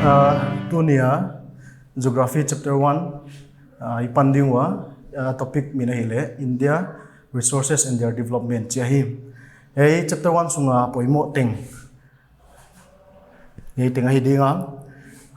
Tunia Geography Chapter 1 Ipandingwa topic mina hile India Resources and their Development chahi. Chapter 1 sunga poimo ting. Ye ting hidinga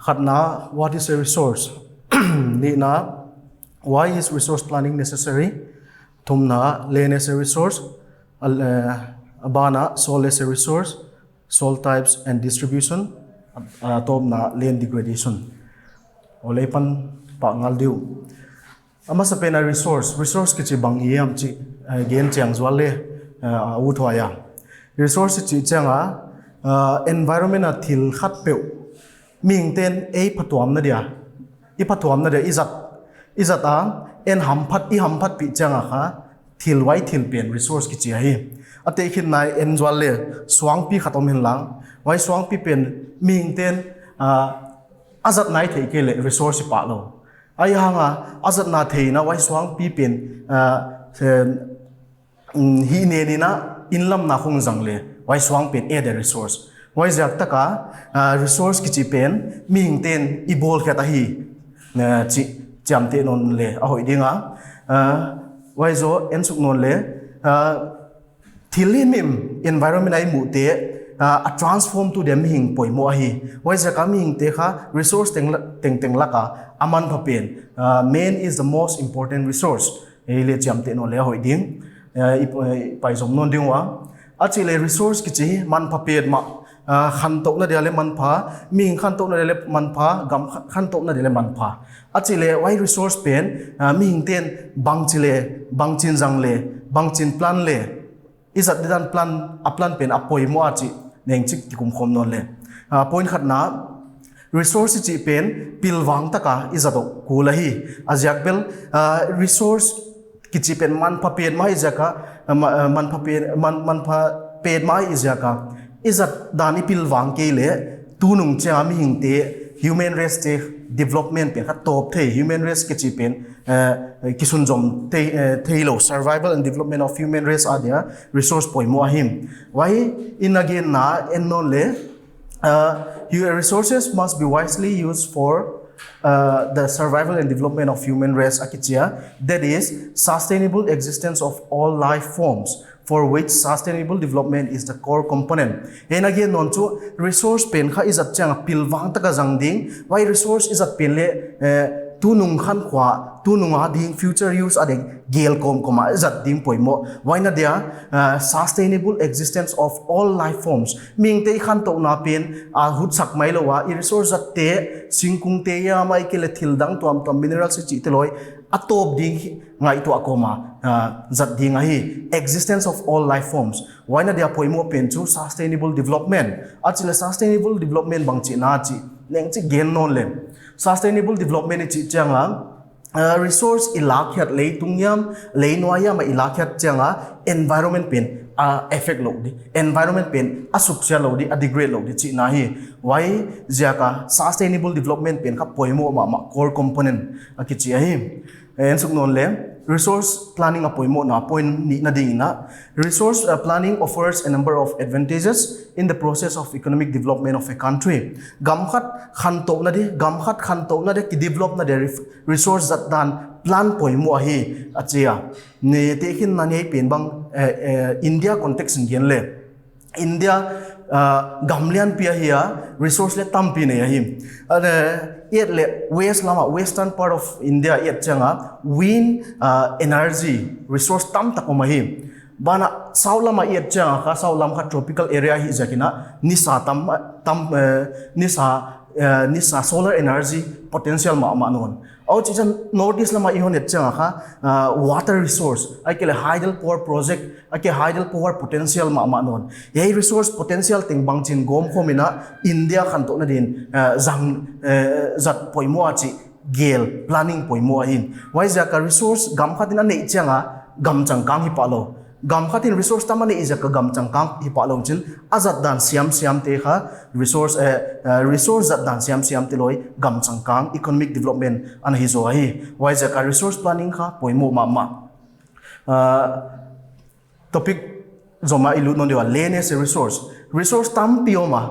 khatna what is a resource? Ni na why is resource planning necessary? Thumna land as a resource, abana soil as a resource, soil types and distribution. Tom na land degradation. Olay pan pangal diu. Ama sa pena resource kichi bang yam chi gen chang zwale uthwaya. Resource chi changa environment a thil khat peu. Ming ten ei phatwam na dia. I phatwam na dia izat a en hamphat pi changa kha thil wai thil pen resource kichi hi. Ate khin nai en zwale swang pi khatom hin lang. Why swang pi pen ming ten azat nai thei ke le resource pa lo ai hanga azat na thei na why swang pi pen hi ne ni na inlam na khung jang le why swang pen e the resource why jak taka resource ki chi pen ming ten i bol kha ta hi na chi cham te non le a hoi dinga why zo en suk non le thilimim environment ai mu te a transform to them hing poimo hi why is coming te kha resource teng laka aman phapen main is the most important resource ele chamte no le hoi ding pai som non dingwa achile resource kichi man phapet ma khan tok na dele man pha ming khan tok na dele man pha gam khan tok na dele man pha achile why resource pen ming ten bangchin jang le bangchin plan le izat dan plan pen apoimo achi neng chik kum khom non le point khatna resource chi pen pilwang taka izato kulahi ajak bel resource kichi pen man pha pen mai jaka man pha pen mai izaka izat dani pilwang ke le tunung cha mi hingte human race te development pen kha top the human race kichi pen kisun jom teilo survival and development of human race are there resource poimo ahim why in again na enole resources must be wisely used for the survival and development of human race akichia that is sustainable existence of all life forms for which sustainable development is the core component. And again, non to resource pen kha is at chang pilwang taka jangding why resource is at pen le tunung khan khwa tunung ading future use ading gel koma is at ding poimo why na dia sustainable existence of all life forms ming te khan to na pen hut sak mai lo wa resource at te singkung te ya mai ke le thil dang tom minerals chi teloi atop ding ngai to akoma zat ding hi existence of all life forms why na dia poimo pen chu sustainable development achile sustainable development bang chi na chi neng chi gen non le sustainable development chi changa resource ilakhyat le tungyam le noya ma ilakhyat changa environment pen effect lo di environment pen asukcha lo di degrade lo di chi na hi why jaka sustainable development pen kha poimo ma core component ki chi hi en suk non le resource planning apoimo na point ni na ding na resource planning offers a number of advantages in the process of economic development of a country gamkhat khan to na de ki develop na de resource that dan plan poimo hi achia ne te khin na nei pen bang India context ngien le India gamlian pia hiya resource le tampi ne hi yet le western part of India yet changa wind energy resource tam takoma hi bana saulama yet changa kha saulam kha tropical area hi jakina nisa solar energy potential ma non au chijan notice lama ihon et changa kha water resource akele hydel power project ake hydel power potential ma non ei resource potential ting bangchin gom khomina India khan to na din jang zat poimo achi gel planning poimo ahin why jaka resource gam khatina nei changa gam chang kang hi palo gam khatin resource tamani izaka gam chang kang hi palo chin azat dan siam te kha resource zat dan siam te loi gam chang kang economic development an hi zo hi why jaka resource planning kha poimo ma topic zoma ilut non dewa land as a resource tam pioma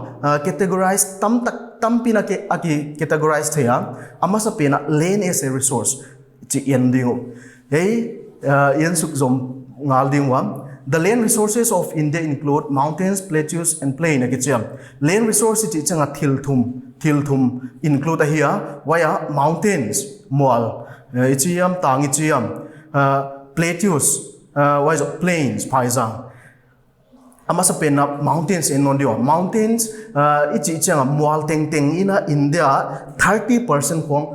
categorize tam pina ke aki categorize thea ama sa pena land as a resource chi yen dingo hey yen suk zom ngal dingwa. The land resources of India include mountains, plateaus, and plain. Land resources is a thilthum include here via mountains, moal, ichiam tang ichiam, plateaus, why plains, paisang. Amasa pena mountains in Nondio. Mountains, ichiam moal teng ina India 30% kong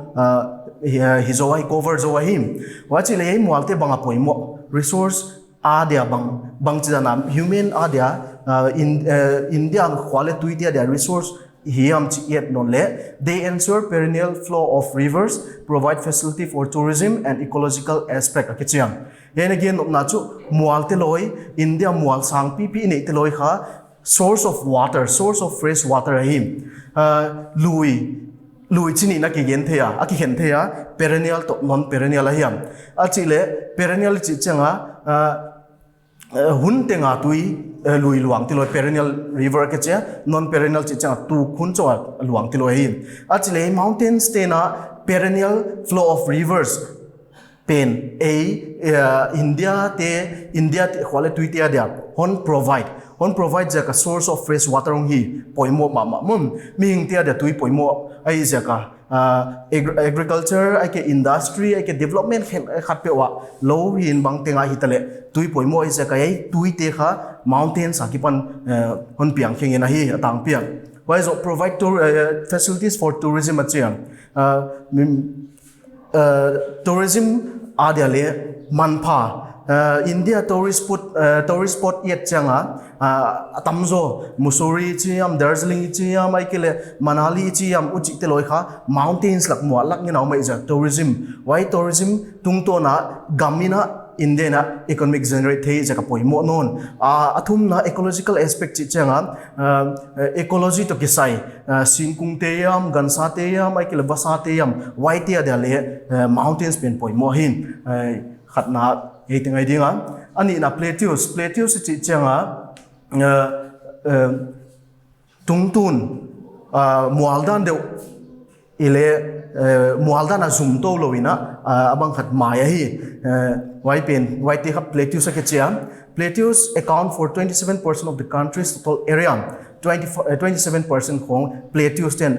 hizawai covers over him. What's ilay moalte banga poimo resource. Adia bang chana human adia in India quality dia resource hiam chiet non le. They ensure perennial flow of rivers, provide facility for tourism and ecological aspect akichiam. Yen again na chu mual te loi India mual sang pi nei te loi kha source of water, source of fresh water him. Lui chini na ki gen thea aki hen thea perennial to non perennial hiam achile perennial chi changa hun tenga tui lui luang ti loi perennial river ke che non perennial chi changa tu khun cho luang ti loi hin achile mountains te na perennial flow of rivers pen India te khwale tui te dia hon provide jaka source of fresh water ong hi poimo mama mum ming te dia tui poimo ai jaka agriculture ai ke industry ai ke development khat pe wa lo hin bang tenga hitale tui poimo ai jaka ai tui te kha mountains akipan hon piang khengena hi atang piang why so provide facilities for tourism achiam tourism adiale manpha India tourist spot yet changa Tamzo Mussoorie chiam Darjeeling chiam aikele Manali chiam uchi te loi kha mountains lak mo lak ni naw mai ja tourism why tourism tungto na gamina India na economic generate thei jaka poimo non athum na ecological aspect chi changa ecology to kisai singkung te yam gansa te yam aikele basa te yam why te adale mountains pen poimo hin khatna eting idea ani na plateaus chi changa tungtun mualdan de ile mualdan azum to loina abang khat maya hi why te kha plateaus ke chia plateaus account for 27% of the country's total area 27% khong plateaus ten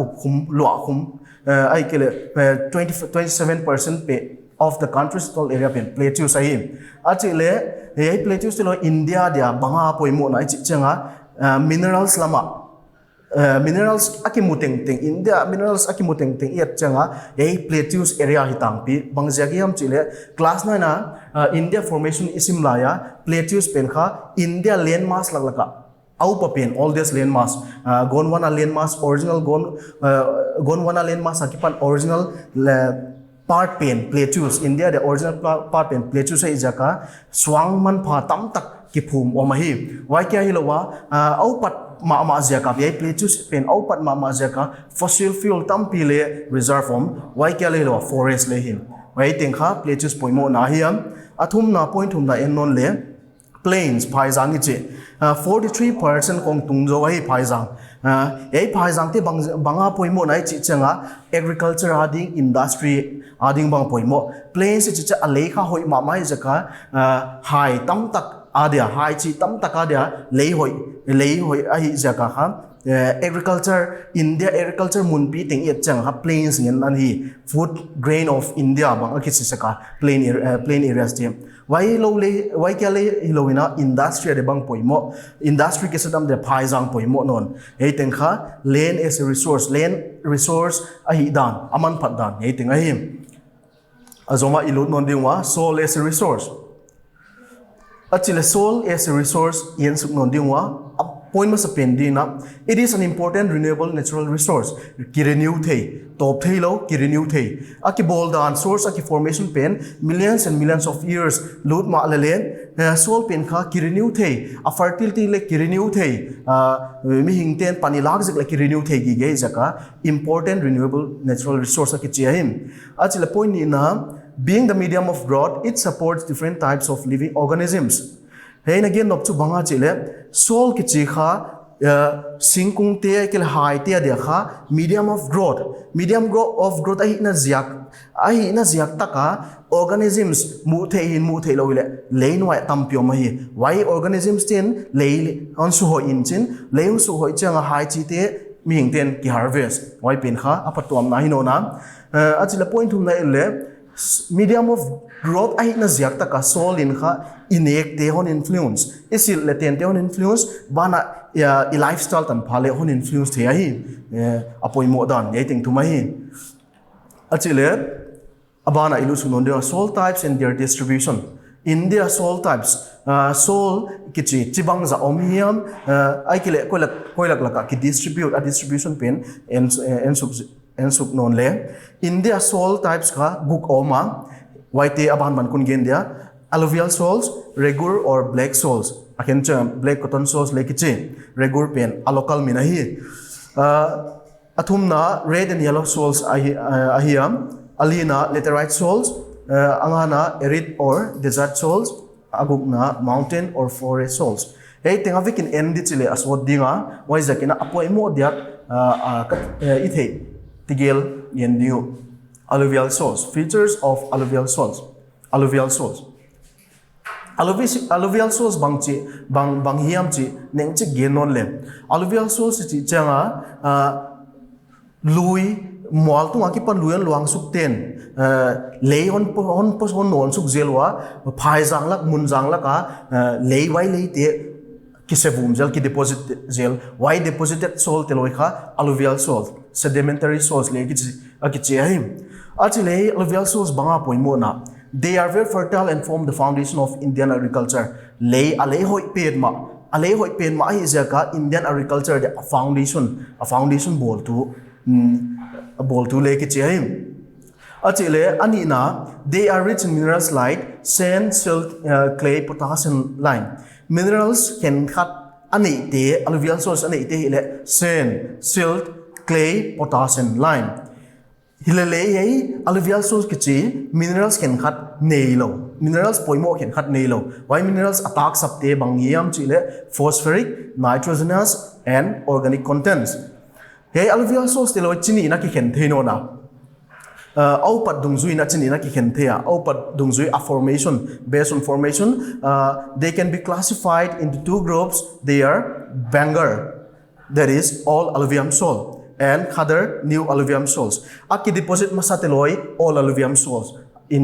ukhum luakhum ai kele 27% pe of the country's total area pen plateaus ai achile ei plateaus te lo India dia banga poimo na chi changa minerals lama minerals akimuteng teng India minerals akimuteng teng yet changa ei plateaus area hitang pi bangjagiam chile class 9 na India formation isim laya plateaus pen kha India landmass laglaka au papen all this landmass Gondwana landmass original Gondwana landmass akipan original part pen plateaus India the original part pen plateaus ai jaka swang man pha tam tak ki phum omahi why kya hilowa au pat ma jaka pi plateaus pen au pat ma jaka fossil fuel tam pi le reserve form why kya le forest le him why tengkha plateaus poimo na hiam athum na point hum na en non le plains phaizang che 43% kong tungjo ai phaizang ei phaizang te banga poimo nai chi changa agriculture ading industry ading bang poimo plains chi cha alei kha hoi ma mai jaka hai tam tak adia hai chi tam tak adia lei hoi ai jaka ha agriculture India agriculture mun pi ting yet chang ha plains ngen an hi food grain of India bang aki chi saka plain areas te why kya le hilowina industry de bang poimo industry ke sadam de phaizang poimo non ei tengkha land as a resource ahi dan aman phat dan ei tenga him azoma ilut non dingwa soil as a resource achile soil as a resource yen suk non dingwa point mas pendina it is an important renewable natural resource ki renew thei top thei lo ki renew thei aki boldan source aki formation pen millions and millions of years lut ma lelen soil pen kha ki renew thei a fertility le ki renew thei mi hingten pani lag jek le ki renew thei gi ge jaka important renewable natural resource aki chiahim achile point ni na being the medium of growth it supports different types of living organisms hey na gen nop chu banga chile sol ki chi kha singkung te kel hai te dia kha medium of growth ai na ziak taka organisms mu the lo le lein wai tampio ma hi why organisms ten le on su ho in chin leung su hoi chang hai chi te mi hing ten ki harvest why pen kha apatuam na hi no na achila point hum na le medium of growth ai na ziak taka sol in kha inek te hon influence isil le ten te hon influence bana i lifestyle tan phale hon influence the hi apoi mo dan ye ting thuma hi achile abana ilusunon there are soil types and their distribution in their soil types soil kichi chibang za omhiam ai kile koilak laka ki distribute a distribution pen en suk non le in their soil types ka guk oma waite aban ban kun gen dia alluvial soils regular or black soils aken cha black cotton soils le kichi regular pen a local minahi athumna red and yellow soils ahiam alina laterite soils angana arid or desert soils agukna mountain or forest soils hey tenga vikin end chile aswod dinga waizakina apoi mo diak ithei tigel yendiu alluvial soils features of alluvial soils alluvial soils bang hiam chi neng chi genon le alluvial soils chi changa lui mual tu aki pan luyan luang suk ten lei hon non suk zelwa phai jang lak mun jang lak a lei wai lei te kisevum zel ki deposit zel why deposited soil teloi kha alluvial soil sedimentary soils le ki che him achile alluvial soils banga poimo na they are very fertile and form the foundation of Indian agriculture lei alei hoi pen ma hi zaka Indian agriculture the foundation bol tu le ki che him achile ani na they are rich in minerals like sand silt clay potassium lime minerals can cut ani te alluvial soils ani te le sand silt clay potassium lime hilale ei alluvial soils kichi minerals can cut neilo minerals poimo can cut neilo why minerals attack sapte bangiam chile phosphoric nitrogenous and organic contents hey alluvial soils telo chini na ki khen theino na au pat dungzui na chini na ki khen thea au pat dungzui a formation based on formation they can be classified into two groups they are Bangar that is all alluvium soil and Khadar new alluvium soils aki deposit masateloi all alluvium soils in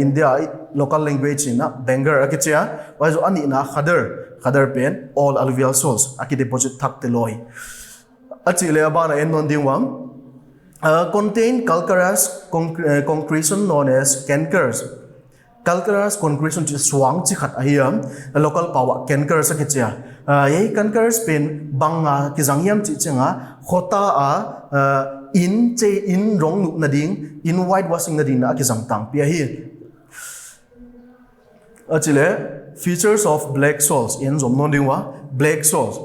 India local language na Bangar akichia waizo ani na Khadar pen all alluvial soils aki deposit thak teloi achile abana en non dingwam contain calcareous concretion known as cankers calcareous concretion chi swang chi khat ahiam local power canker sa kichia ye cankers pen banga ki jangiam chi chenga khota a in rong nu na ding in white washing na ding na ki jang tang pi hi achile features of black soils in zomnon dingwa black soils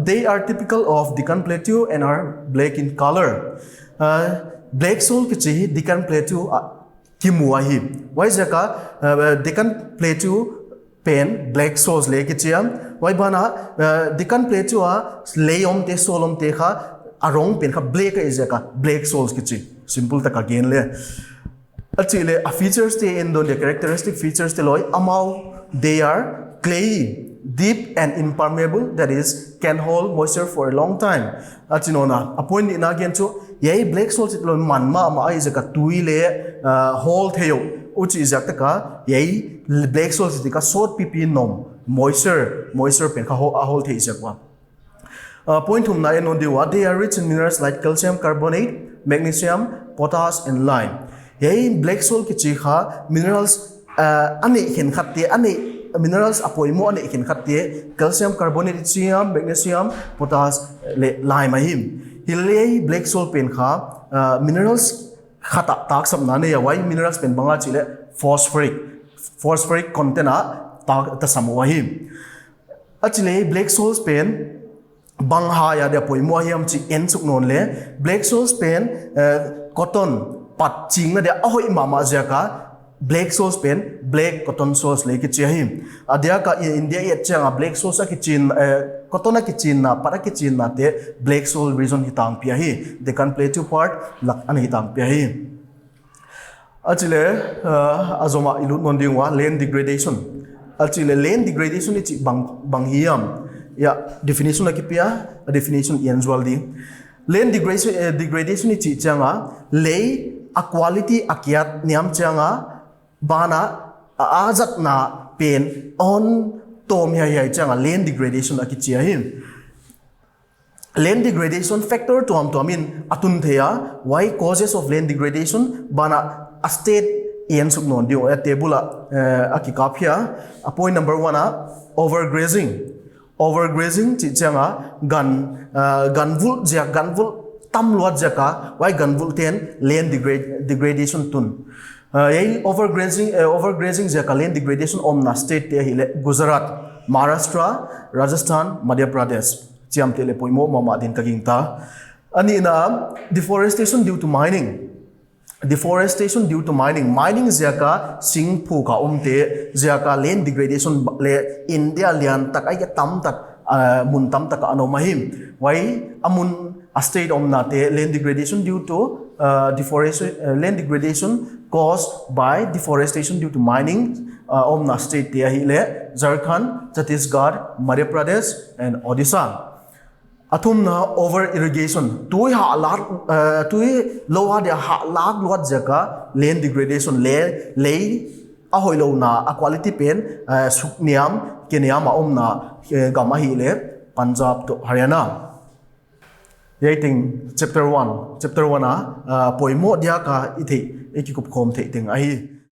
they are typical of Deccan Plateau and are black in color black soil kichi Deccan Plateau kimua hi why zaka Deccan Plateau pen black soils le kichiam why bana Deccan Plateau a leom te solom te kha arong pen kha black is zaka black soils kichi simple ta ka gen le achile a features te in the characteristic features te loi amau they are clayey deep and impermeable that is can hold moisture for a long time achinona appoint in again to ye black soil it loi manma ma ai zaka tuile hold theo uchi zakta ka ye black soil it ka short pp nom moisture pen ka hold the zakwa point hum na en on the what they are rich in minerals like calcium carbonate magnesium potash and lime ye black soil ki chi kha minerals ani khen khatte ani minerals apoimo ani khen khatte calcium carbonate chiam magnesium potash lime ahim hilei black soil pen kha minerals khata tak sam na ne why minerals pen banga chile phosphoric content a tak ta samwahim achile black soil pen bangha ya de poimo hiam chi en suk non le black soil pen cotton pat ching na de ahoi mama jaka black sauce pen black cotton sauce le ki chia hi adia ka India ye changa black sauce ki chin cotton ki chin na para ki chin na te black sauce reason hi tang pia hi they can play two part lak an hi tang pia hi achile azoma ilu nonding wa land degradation achile land degradation ni chi bang hiam ya definition la ki pia definition usual di land degradation ni chi changa le a quality akyat niam changa bana azat na pen on tom ya changa land degradation akichia hin land degradation factor to amin atun theya why causes of land degradation bana a state yen suk non dio a table akikapia a point number 1 overgrazing chi changa ganvul tam luat jaka why ganvul ten land degradation tun overgrazing jaka land degradation omna state te hile Gujarat Maharashtra Rajasthan Madhya Pradesh chiam tele poimo mama din kagingta ani na deforestation due to mining jaka singphu ka omte jaka land degradation le India lian tak ai tam tak mun tam tak ano mahim why amun a state omnate land degradation due to land degradation caused by deforestation due to mining omna state te hile Jharkhand Chhattisgarh Madhya Pradesh and Odisha athumna over irrigation tui lowa de ha lag luat jaka land degradation le ahoilo na a quality pen sukniam keniam omna gama hile Punjab to Haryana Yating chapter 1 poimo dia ka ithi ekikup khom the ting ahi